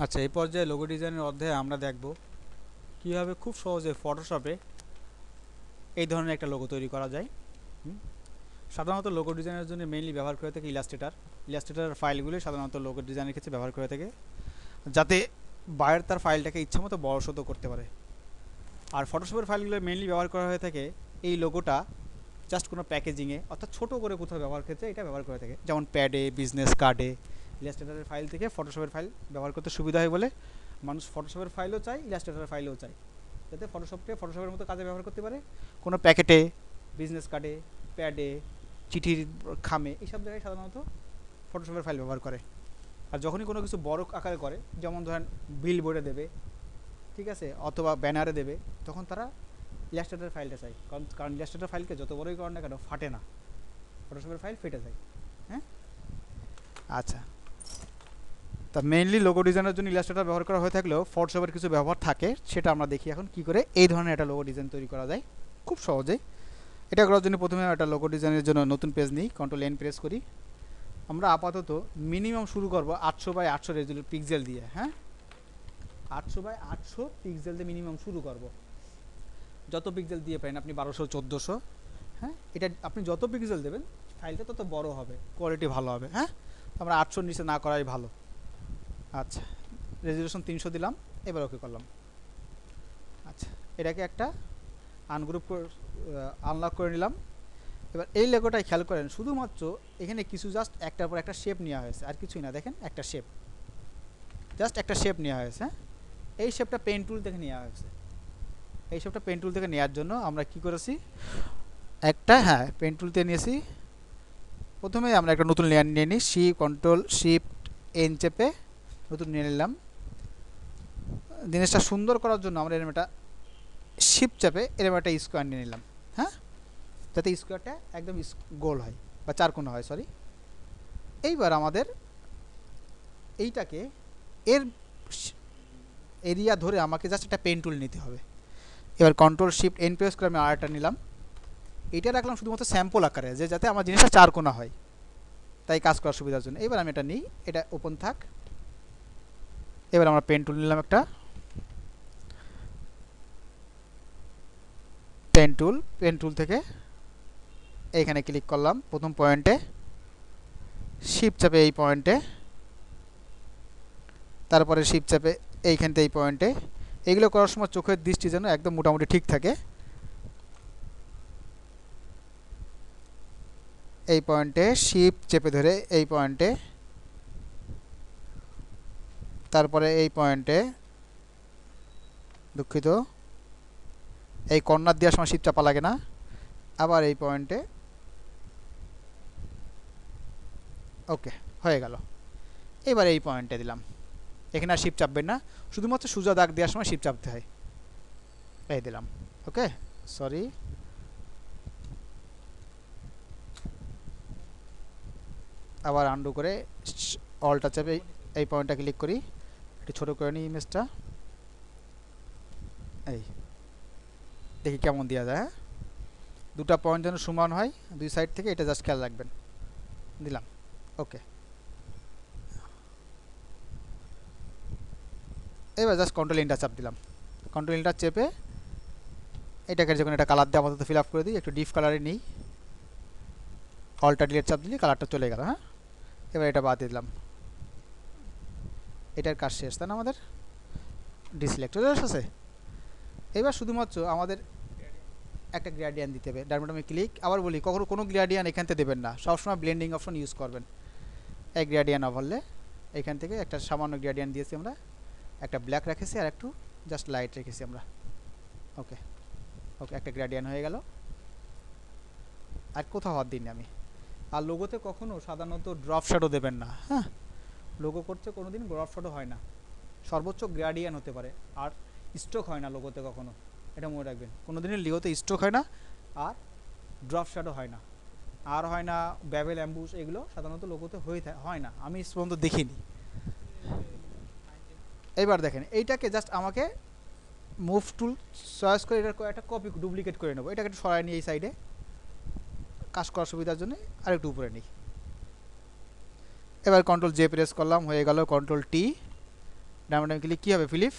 আচ্ছা, এই পর্যায়ে লোগো ডিজাইনের অধ্যায়ে আমরা দেখব কীভাবে খুব সহজে ফটোশপে এই ধরনের একটা লোগো তৈরি করা যায়। সাধারণত লোগো ডিজাইনের জন্য মেইনলি ব্যবহার করে থাকে ইলাস্ট্রেটার ফাইলগুলি সাধারণত লোগো ডিজাইনের ক্ষেত্রে ব্যবহার করে থাকে, যাতে বায়ার তার ফাইলটাকে ইচ্ছামতো বড়সড় করতে পারে। আর ফটোশপের ফাইলগুলো মেইনলি ব্যবহার করা হয়ে থাকে এই লোগোটা জাস্ট কোনো প্যাকেজিংয়ে অর্থাৎ ছোটো করে কোথাও ব্যবহার ক্ষেত্রে এটা ব্যবহার করে থাকে, যেমন প্যাডে, বিজনেস কার্ডে। ইলাস্ট্রেটারের ফাইল থেকে ফটোশপের ফাইল ব্যবহার করতে সুবিধা হয় বলে মানুষ ফটোশপের ফাইলও চায়, ইলাস্ট্রেটারের ফাইলও চায়, যাতে ফটোশপকে ফটোশপের মতো কাজে ব্যবহার করতে পারে। কোনো প্যাকেটে, বিজনেস কার্ডে, প্যাডে, চিঠির খামে, এইসব জায়গায় সাধারণত ফটোশপের ফাইল ব্যবহার করে। আর যখনই কোনো কিছু বড় আকারে করে, যেমন ধরেন বিল বোর্ডে দেবে, ঠিক আছে, অথবা ব্যানারে দেবে, তখন তারা ইলাস্ট্রেটার ফাইলটা চাই, কারণ ইলাস্ট্রেটার ফাইলকে যত বড়ই করেন না কেন ফাটে না, ফটোশপের ফাইল ফেটে যায়। হ্যাঁ, আচ্ছা। তা মেইনলি লোগো ডিজাইনের জন্য ইলাস্ট্রেটর ব্যবহার করা হয়ে থাকলেও ফটোশপের কিছু ব্যবহার থাকে, সেটা আমরা দেখি এখন কি করে এই ধরনের একটা লোগো ডিজাইন তৈরি করা যায় খুব সহজেই। এটা করার জন্য প্রথমে একটা লোগো ডিজাইনের জন্য নতুন পেজ নিই, কন্ট্রোল এন প্রেস করি। আমরা আপাতত মিনিমাম শুরু করব 800x800 রেজুলেশন পিক্সেল দিয়ে। হ্যাঁ, 800x800 পিক্সেল দিয়ে মিনিমাম শুরু করব। যত পিক্সেল দিয়ে পারেন আপনি, 1200, 1400। হ্যাঁ, এটা আপনি যত পিক্সেল দেবেন ফাইলটা তত বড় হবে, কোয়ালিটি ভালো হবে। হ্যাঁ, আমরা 800 নিচে না করাই ভালো। আচ্ছা, রেজুলেশন 300 দিলাম, এবার ওকে করলাম। আচ্ছা, এটাকে একটা আনগ্রুপ আনলক করে নিলাম। এবার এই লোগোটাই খেয়াল করেন, শুধুমাত্র এখানে কিছু জাস্ট একটার পর একটা শেপ নেওয়া হয়েছে, আর কিছুই না। দেখেন, একটা শেপ, জাস্ট একটা শেপ নেওয়া হয়েছে। এই শেপটা পেন টুল থেকে নেওয়া হয়েছে। এই শেপটা পেন টুল থেকে নেওয়ার জন্য আমরা কি করেছি, একটা, হ্যাঁ, পেন টুল থেকে নিয়েছি। প্রথমে আমরা একটা নতুন লেয়ার নিয়ে নিই, কন্ট্রোল শিফট এন চেপে নতুন নিয়ে নিলাম। জিনিসটা সুন্দর করার জন্য আমরা এরকম একটা শিফট চেপে এরকম একটা স্কোয়ার নিয়ে নিলাম। হ্যাঁ, যাতে স্কোয়ারটা একদম গোল হয় বা চারকোনা হয়, সরি। এইবার আমাদের এইটাকে এর এরিয়া ধরে আমাকে জাস্ট একটা পেন টুল নিতে হবে। এবার কন্ট্রোল শিফট এন প্রেস করে আমি আরেকটা নিলাম। এইটা রাখলাম শুধুমাত্র স্যাম্পল আকারে, যে যাতে আমার জিনিসটা চারকোনা হয়, তাই কাজ করার সুবিধার জন্য। এবার আমি এটা নিই, এটা ওপেন থাক। এবার আমরা পেন টুল নিলাম একটা, পেন টুল থেকে এইখানে ক্লিক করলাম প্রথম পয়েন্টে, শিফট চাপে এই পয়েন্টে, তারপরে শিফট চাপে এইখানতে এই পয়েন্টে। এইগুলো করার সময় চোখের দৃষ্টি যেন একদম মোটামুটি ঠিক থাকে। এই পয়েন্টে শিফট চেপে ধরে এই পয়েন্টে, তারপরে এই পয়েন্টে, দুঃখিত, এই কর্নার দেওয়ার সময় শিফট চাপা লাগে না, আবার এই পয়েন্টে। ওকে, হয়ে গেল। এবার এই পয়েন্টে দিলাম, এখানে আর শিফট চাপবেন না, শুধুমাত্র সোজা দাগ দেওয়ার সময় শিফট চাপতে হয়। এই দিলাম, ওকে, সরি। আবার আন্ডু করে অলটা চেপে এই পয়েন্টটা ক্লিক করি, একটু ছোটো করে নিই ইমেজটা। এই দেখি কেমন দেওয়া যায়। হ্যাঁ, দুটা পয়েন্ট যেন সমান হয় দুই সাইড থেকে, এটা জাস্ট খেয়াল রাখবেন। দিলাম, ওকে। এবার জাস্ট কন্ট্রোল এন্টার চাপ দিলাম। কন্ট্রোল এন্টার চেপে এটাকে যখন এটা কালার দিয়ে আপাতত ফিল আপ করে দিই, একটু ডিপ কালারে নিই, অলটা ডিলেট চাপ দিলে কালারটা চলে গেল। হ্যাঁ, এবার এটা বাদ দিয়ে দিলাম, এটার কাজ শেষ, তাই না? আমাদের ডিসিলেক্ট হয়ে এসেছে। এবার শুধুমাত্র আমাদের একটা গ্রেডিয়ান্ট দিতে হবে, ডান বাটনে ক্লিক। আবার বলি, কখনো কোনো গ্রেডিয়ান্ট এখান থেকে দেবেন না, সবসময় ব্লেন্ডিং অপশন ইউজ করবেন। এক গ্রেডিয়ান্ট অভারলে এখান থেকে একটা সামান্য গ্রেডিয়ান্ট দিয়েছি আমরা, একটা ব্ল্যাক রেখেছি আর একটু জাস্ট লাইট রেখেছি আমরা। ওকে, ওকে, একটা গ্রেডিয়ান্ট হয়ে গেল। আর কোথাও হাত দিইনি আমি। আর লোগোতে কখনো সাধারণত ড্রপ শ্যাডো দেবেন না। হ্যাঁ, লোগো করতে কোনো দিন ড্রপ শ্যাডো হয় না, সর্বোচ্চ গ্রেডিয়ান্ট হতে পারে। আর স্ট্রোক হয় না লোগোতে কখনো, এটা মনে রাখবেন। কোনো দিনই লিওতে স্ট্রোক হয় না, আর ড্রপ শ্যাডো হয় না, আর হয় না ব্যাবেল অ্যাম্বুশ, এগুলো সাধারণত লোগোতে হয় না, আমি পর্যন্ত দেখিনি। এইবার দেখেন, এইটাকে জাস্ট আমাকে মুভ টুল চয়েস করে এটার একটা কপি ডুপ্লিকেট করে নেবো। এটাকে একটু সরাই নিই এই সাইডে, কাজ করার সুবিধার জন্য আর একটু উপরে নিই। এবার কন্ট্রোল জে প্রেস করলাম, হয়ে গেল। কন্ট্রোল টি, ডাইনামিক্যালি কী হবে ফিলিপ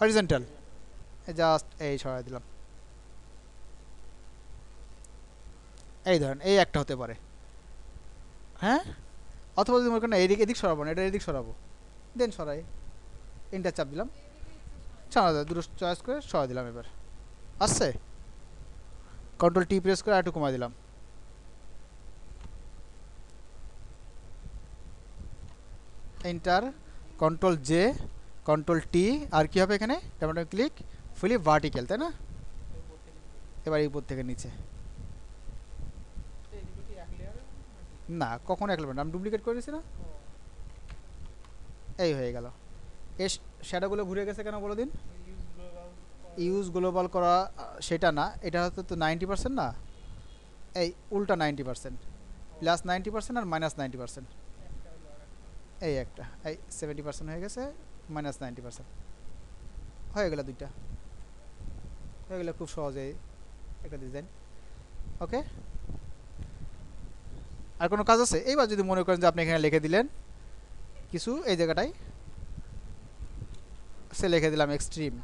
হরিজন্টাল, জাস্ট এই সরাই দিলাম। এই ধরেন এই একটা হতে পারে, হ্যাঁ, অথবা যদি মনে করেন এদিক এদিক সরাবো না, এটা এদিক সরাবো, দেন সরাই, ইন্টার চাপ দিলাম, সরা যায়, দুটো চয়েস করে সরাই দিলাম। এবার আসছে, কন্ট্রোল টি প্রেস করে একটু কমাই দিলাম, enter, control J, control T, আর কি হবে এখানে ডাবল ক্লিক, ফুলি ভার্টিক্যাল, তাই না? এবার এই উপর থেকে নিচে, না কখনো এক লেভেল, আমি ডুপ্লিকেট করে দিয়েছি না, এই হয়ে গেল। এই শ্যাডোগুলো ঘুরে গেছে কেন বলো দিন? ইউজ গ্লোবাল করা সেটা না, এটা হয়তো তো 90% না, এই উল্টা 90%, প্লাস 90% আর মাইনাস 90%, এই একটা এই 70% হয়ে গেছে, মাইনাস 90% হয়ে গেল, দুইটা হয়ে গেলে খুব সহজেই একটা ডিজাইন। ওকে, আর কোনো কাজ আছে? এইবার যদি মনে করেন যে আপনি এখানে লিখে দিলেন কিছু, এই জায়গাটায় সে লিখে দিলাম এক্সট্রিম,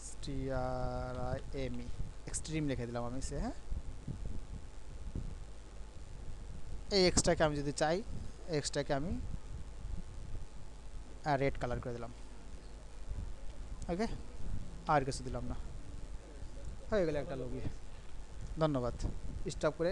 STRIME, এক্সট্রিম লিখে দিলাম আমি সে, হ্যাঁ, এই এক্সট্রাকে আমি যদি চাই, এক্সট্রাকে আমি রেড কালার করে দিলাম। ওকে, আর কিছু দিলাম না, হয়ে গেল একটা লোগো। ধন্যবাদ, স্টপ করে